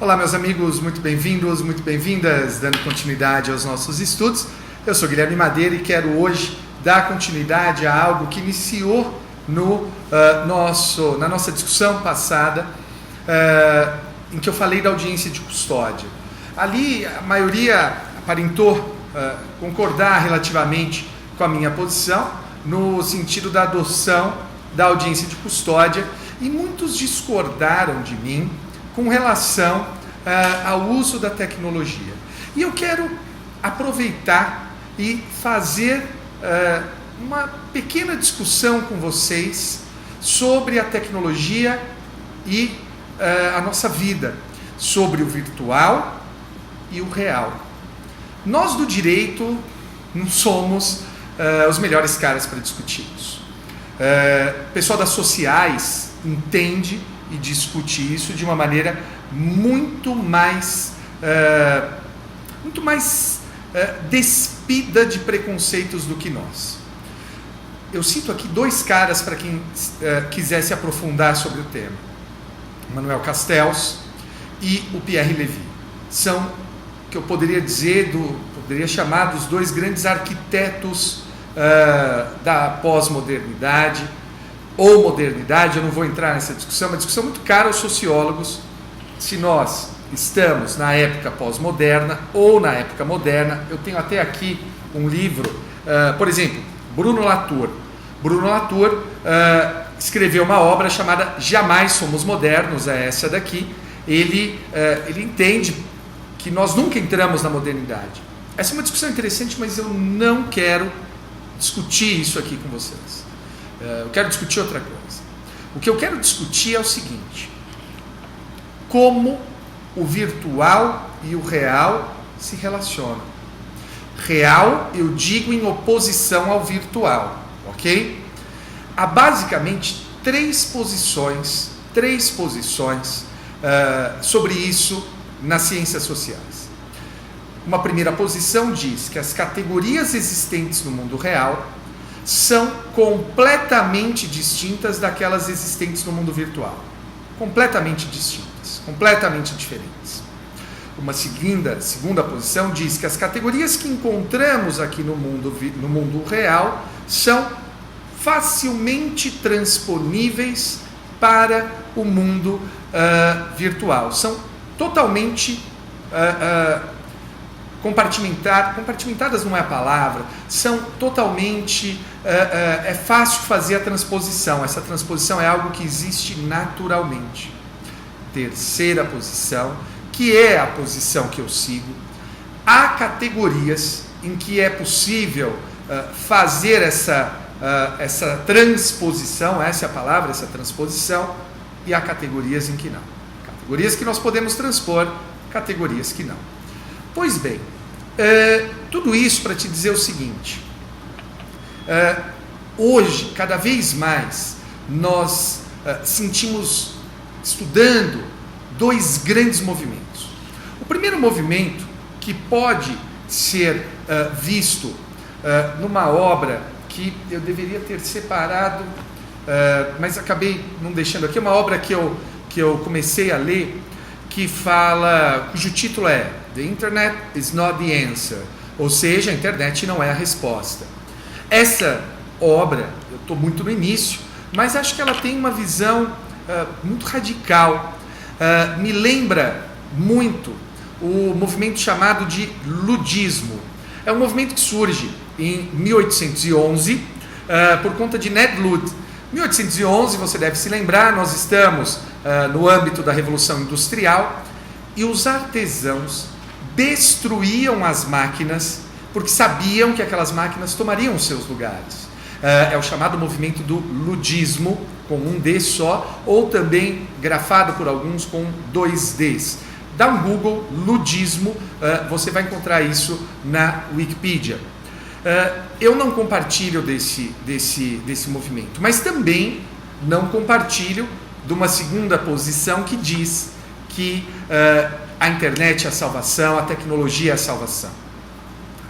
Olá, meus amigos, muito bem-vindos, muito bem-vindas, dando continuidade aos nossos estudos. Eu sou Guilherme Madeira e quero hoje dar continuidade a algo que iniciou na nossa discussão passada, em que eu falei da audiência de custódia. Ali, a maioria aparentou concordar relativamente com a minha posição, no sentido da adoção da audiência de custódia, e muitos discordaram de mim com relação ao uso da tecnologia. E eu quero aproveitar e fazer uma pequena discussão com vocês sobre a tecnologia e a nossa vida, sobre o virtual e o real. Nós do direito não somos os melhores caras para discutir isso. O pessoal das sociais entende e discute isso de uma maneira muito mais despida de preconceitos do que nós. Eu cito aqui dois caras para quem quiser se aprofundar sobre o tema: Manuel Castells e o Pierre Levy. São, que eu poderia chamar dos dois grandes arquitetos da pós-modernidade ou modernidade. Eu não vou entrar nessa discussão, é uma discussão muito cara aos sociólogos, se nós estamos na época pós-moderna ou na época moderna. Eu tenho até aqui um livro, por exemplo, Bruno Latour. Bruno Latour escreveu uma obra chamada Jamais Somos Modernos, é essa daqui. Ele entende que nós nunca entramos na modernidade. Essa é uma discussão interessante, mas eu não quero discutir isso aqui com vocês. Eu quero discutir outra coisa. O que eu quero discutir é o seguinte: como o virtual e o real se relacionam. Real, eu digo em oposição ao virtual, ok? Há basicamente três posições sobre isso nas ciências sociais. Uma primeira posição diz que as categorias existentes no mundo real são completamente distintas daquelas existentes no mundo virtual. Completamente distintas, completamente diferentes. Uma segunda posição diz que as categorias que encontramos aqui no mundo real são facilmente transponíveis para o mundo virtual. São totalmente compartimentadas não é a palavra, são totalmente, é fácil fazer a transposição. Essa transposição é algo que existe naturalmente. Terceira posição, que é a posição que eu sigo: há categorias em que é possível fazer essa transposição, essa é a palavra, essa transposição, e há categorias em que não. Categorias que nós podemos transpor, categorias que não. Pois bem, tudo isso para te dizer o seguinte: hoje, cada vez mais, nós sentimos, estudando, dois grandes movimentos. O primeiro movimento, que pode ser visto numa obra que eu deveria ter separado, mas acabei não deixando aqui, uma obra que eu comecei a ler, cujo título é The Internet is not the answer, ou seja, a internet não é a resposta. Essa obra, eu estou muito no início, mas acho que ela tem uma visão muito radical. Me lembra muito o movimento chamado de ludismo. É um movimento que surge em 1811 por conta de Ned Ludd. 1811, você deve se lembrar, nós estamos no âmbito da Revolução Industrial, e os artesãos destruíam as máquinas porque sabiam que aquelas máquinas tomariam os seus lugares. É o chamado movimento do ludismo, com um D só, ou também grafado por alguns com 2 Ds. Dá um Google, ludismo, você vai encontrar isso na Wikipedia. Eu não compartilho desse movimento, mas também não compartilho de uma segunda posição que diz que a internet é a salvação, a tecnologia é a salvação.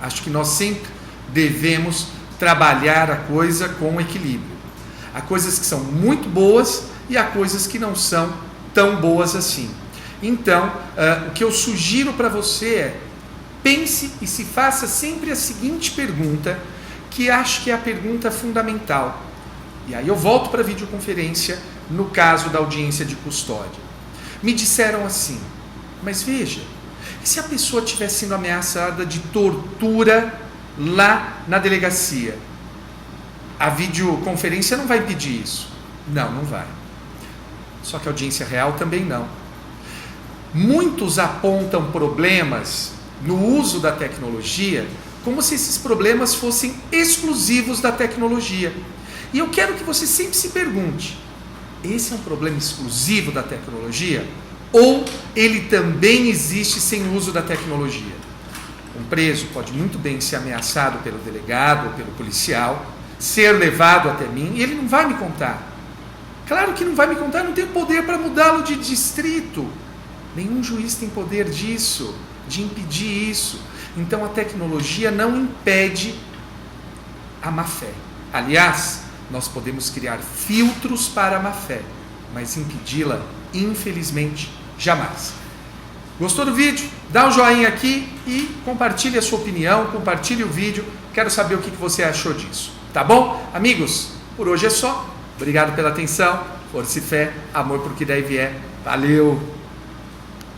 Acho que nós sempre devemos trabalhar a coisa com equilíbrio. Há coisas que são muito boas e há coisas que não são tão boas assim. Então, o que eu sugiro para você é: pense e se faça sempre a seguinte pergunta, que acho que é a pergunta fundamental. E aí eu volto para a videoconferência no caso da audiência de custódia. Me disseram assim: mas veja, e se a pessoa estiver sendo ameaçada de tortura lá na delegacia? A videoconferência não vai impedir isso. Não, não vai. Só que a audiência real também não. Muitos apontam problemas no uso da tecnologia como se esses problemas fossem exclusivos da tecnologia. E eu quero que você sempre se pergunte: esse é um problema exclusivo da tecnologia? Ou ele também existe sem o uso da tecnologia? Um preso pode muito bem ser ameaçado pelo delegado ou pelo policial, ser levado até mim, e ele não vai me contar. Claro que não vai me contar, eu não tenho poder para mudá-lo de distrito. Nenhum juiz tem poder disso, de impedir isso. Então a tecnologia não impede a má-fé. Aliás, nós podemos criar filtros para a má-fé, mas impedi-la, infelizmente, jamais. Gostou do vídeo? Dá um joinha aqui e compartilhe a sua opinião, compartilhe o vídeo. Quero saber o que você achou disso. Tá bom? Amigos, por hoje é só. Obrigado pela atenção. Força e fé, amor por que daí vier. Valeu!